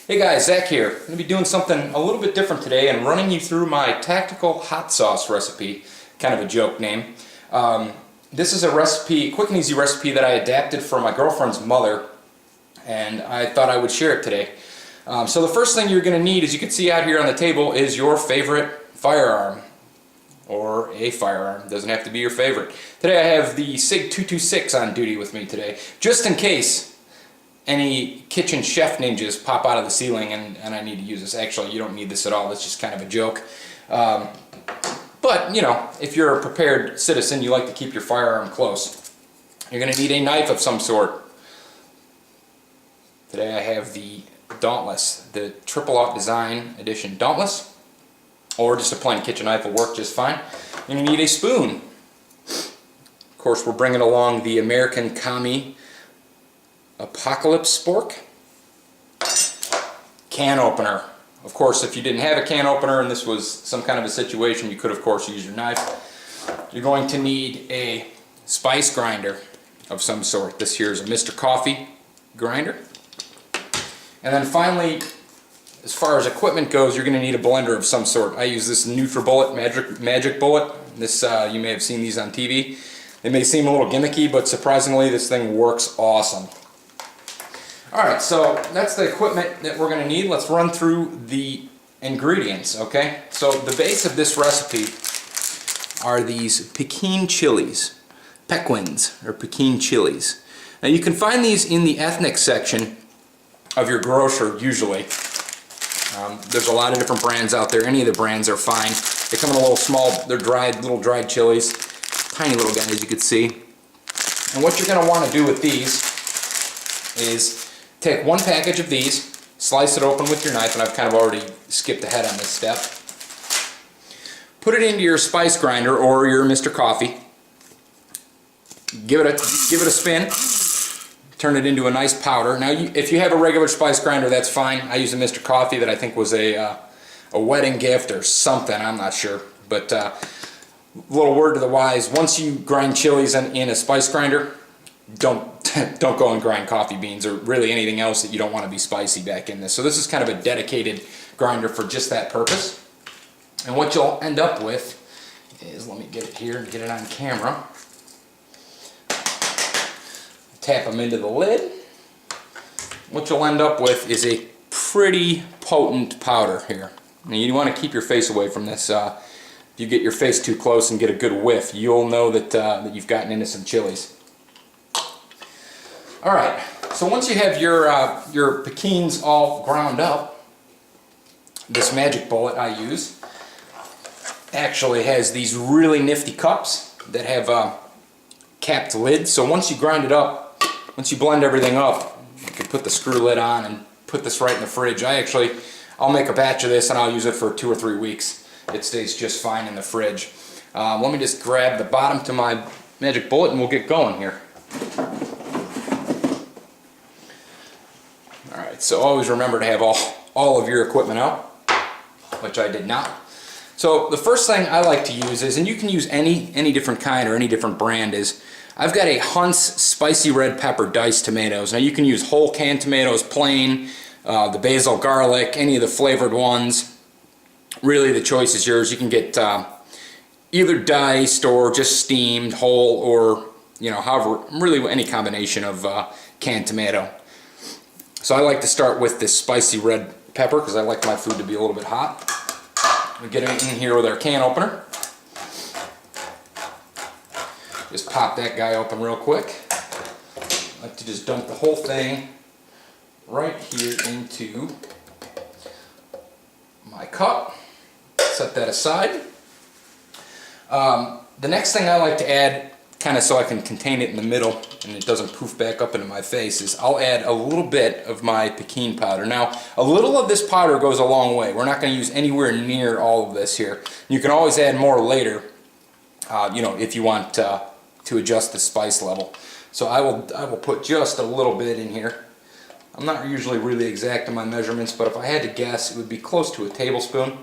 Hey guys, Zach here. I'm going to be doing something a little bit different today and running you through my tactical hot sauce recipe. Kind of a joke name. This is a recipe, quick and easy recipe that I adapted from my girlfriend's mother, and I thought I would share it today. So the first thing you're going to need, as you can see out here on the table, is your favorite firearm. Or a firearm. Doesn't have to be your favorite. Today I have the SIG 226 on duty with me today, just in case any kitchen chef ninjas pop out of the ceiling and I need to use this. Actually, you don't need this at all. It's just kind of a joke. But, you know, if you're a prepared citizen, you like to keep your firearm close. You're going to need a knife of some sort. Today I have the Dauntless, the Triple Aught Design Edition Dauntless, or just a plain kitchen knife will work just fine. You're going to need a spoon. Of course, we're bringing along the American Commie Apocalypse Spork. Can opener. Of course, if you didn't have a can opener and this was some kind of a situation, you could of course use your knife. You're going to need a spice grinder of some sort. This here is a Mr. Coffee grinder. And then finally, as far as equipment goes, you're going to need a blender of some sort. I use this NutriBullet Magic Bullet. This you may have seen these on TV. They may seem a little gimmicky, but surprisingly this thing works awesome. Alright, so that's the equipment that we're going to need. Let's run through the ingredients, okay? So the base of this recipe are these Pequin chilies. Pequins, or Pequin chilies. Now you can find these in the ethnic section of your grocer usually. There's a lot of different brands out there. Any of the brands are fine. They come in a little small, they're little dried chilies. Tiny little guys, you can see. And what you're going to want to do with these is take one package of these, slice it open with your knife, and I've kind of already skipped ahead on this step. Put it into your spice grinder or your Mr. Coffee. Give it a spin. Turn it into a nice powder. Now, if you have a regular spice grinder, that's fine. I use a Mr. Coffee that I think was a wedding gift or something. I'm not sure. But little word to the wise: once you grind chilies in a spice grinder, don't go and grind coffee beans or really anything else that you don't want to be spicy back in this. So this is kind of a dedicated grinder for just that purpose. And what you'll end up with is, let me get it here and get it on camera. Tap them into the lid. What you'll end up with is a pretty potent powder here. Now you want to keep your face away from this. If you get your face too close and get a good whiff, you'll know that you've gotten into some chilies. Alright, so once you have your Pequins all ground up, this Magic Bullet I use actually has these really nifty cups that have capped lids. So once you grind it up, once you blend everything up, you can put the screw lid on and put this right in the fridge. I'll make a batch of this and I'll use it for 2 or 3 weeks. It stays just fine in the fridge. Let me just grab the bottom to my Magic Bullet and we'll get going here. Alright, so always remember to have all of your equipment out, which I did not. So the first thing I like to use is, and you can use any different kind or any different brand, is I've got a Hunt's Spicy Red Pepper diced tomatoes. Now you can use whole canned tomatoes, plain, the basil garlic, any of the flavored ones. Really the choice is yours. You can get either diced or just steamed, whole, or however, really any combination of canned tomato. So I like to start with this spicy red pepper because I like my food to be a little bit hot. We get it in here with our can opener. Just pop that guy open real quick. I like to just dump the whole thing right here into my cup. Set that aside. The next thing I like to add, kind of so I can contain it in the middle and it doesn't poof back up into my face, is I'll add a little bit of my Pequin powder. Now, a little of this powder goes a long way. We're not going to use anywhere near all of this here. You can always add more later, if you want to adjust the spice level. So I will put just a little bit in here. I'm not usually really exact in my measurements, but if I had to guess, it would be close to a tablespoon.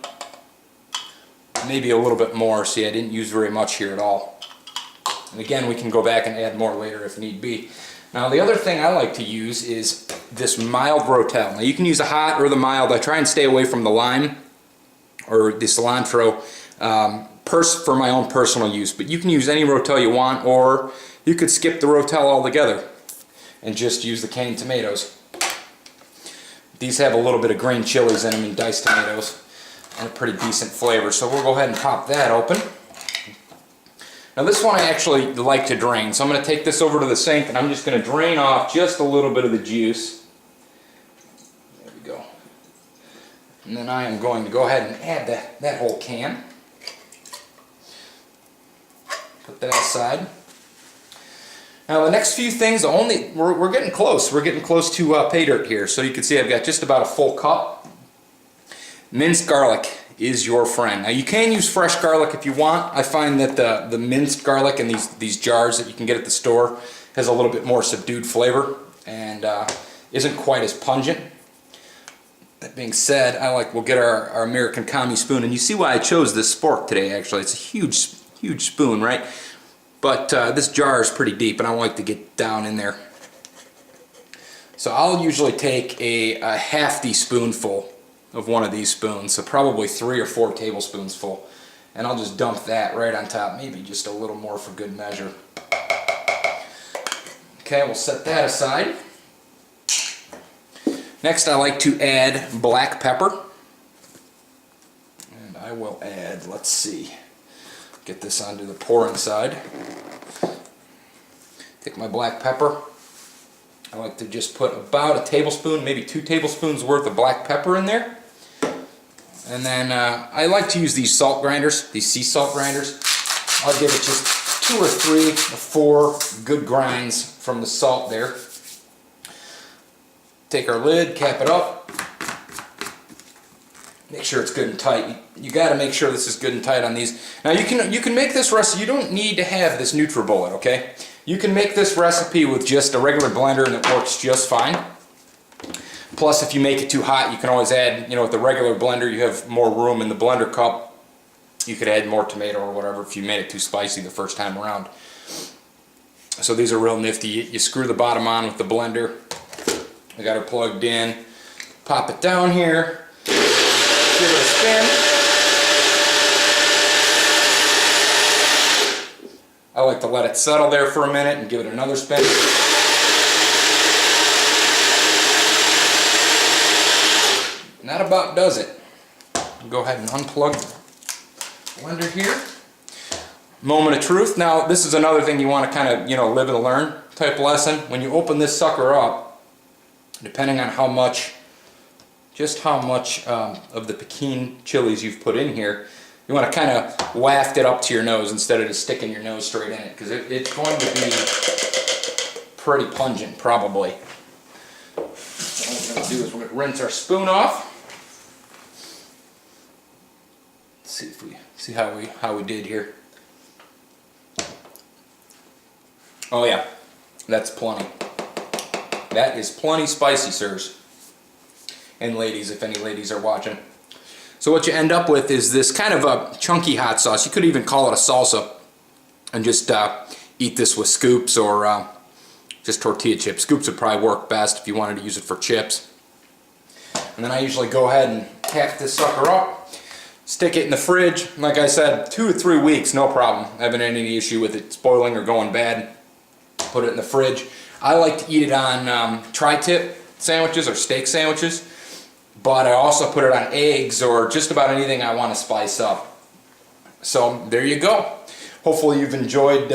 Maybe a little bit more. See, I didn't use very much here at all. And again, we can go back and add more later if need be. Now the other thing I like to use is this mild Rotel. Now you can use the hot or the mild. I try and stay away from the lime or the cilantro for my own personal use, but you can use any Rotel you want, or you could skip the Rotel altogether and just use the canned tomatoes. These have a little bit of green chilies in them and diced tomatoes and a pretty decent flavor, so we'll go ahead and pop that open. Now this one I actually like to drain, so I'm going to take this over to the sink and I'm just going to drain off just a little bit of the juice. There we go. And then I am going to go ahead and add that whole can. Put that aside. Now the next few things, we're getting close. We're getting close to pay dirt here. So you can see I've got just about a full cup. Minced garlic is your friend. Now you can use fresh garlic if you want. I find that the minced garlic in these jars that you can get at the store has a little bit more subdued flavor and isn't quite as pungent. That being said, we'll get our American commie spoon, and you see why I chose this spork today. Actually, it's a huge spoon, right? But this jar is pretty deep, and I like to get down in there. So I'll usually take a hefty spoonful of one of these spoons, so probably 3 or 4 tablespoons full, and I'll just dump that right on top, maybe just a little more for good measure. Okay, we'll set that aside. Next I like to add black pepper, and I will add, let's see, get this onto the pouring side. Take my black pepper. I like to just put about a tablespoon, maybe 2 tablespoons worth of black pepper in there. And then I like to use these salt grinders, these sea salt grinders. I'll give it just 2 or 3 or 4 good grinds from the salt there. Take our lid, cap it up. Make sure it's good and tight. You got to make sure this is good and tight on these. Now you can make this recipe. You don't need to have this NutriBullet, okay? You can make this recipe with just a regular blender and it works just fine. Plus, if you make it too hot, you can always add, with the regular blender, you have more room in the blender cup. You could add more tomato or whatever if you made it too spicy the first time around. So these are real nifty. You screw the bottom on with the blender. I got her plugged in. Pop it down here. Give it a spin. I like to let it settle there for a minute and give it another spin. And that about does it. Go ahead and unplug the blender here. Moment of truth. Now this is another thing you want to kind of live and learn type lesson. When you open this sucker up, depending on how much of the Pequin chilies you've put in here, you want to kind of waft it up to your nose instead of just sticking your nose straight in it, because it's going to be pretty pungent probably. What we're going to do is we're going to rinse our spoon off. See how we did here. Oh yeah, that's plenty. That is plenty spicy, sirs. And ladies, if any ladies are watching. So what you end up with is this kind of a chunky hot sauce. You could even call it a salsa. And just eat this with scoops or just tortilla chips. Scoops would probably work best if you wanted to use it for chips. And then I usually go ahead and cap this sucker up. Stick it in the fridge. Like I said, 2 or 3 weeks, no problem. I haven't had any issue with it spoiling or going bad. Put it in the fridge. I like to eat it on tri-tip sandwiches or steak sandwiches, but I also put it on eggs or just about anything I want to spice up. So there you go. Hopefully you've enjoyed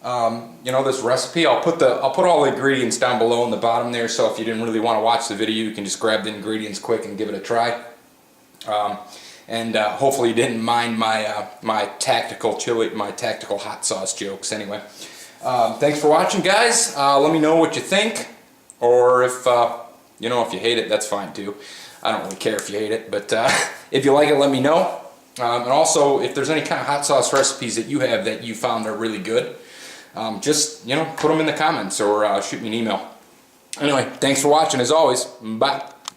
this recipe. I'll put all the ingredients down below in the bottom there, so if you didn't really want to watch the video, you can just grab the ingredients quick and give it a try. Hopefully you didn't mind my tactical hot sauce jokes anyway. Thanks for watching, guys. Let me know what you think, or if if you hate it, that's fine too. I don't really care if you hate it, but if you like it, let me know. And also, if there's any kind of hot sauce recipes that you have that you found are really good, just put them in the comments or shoot me an email. Anyway, thanks for watching as always. Bye.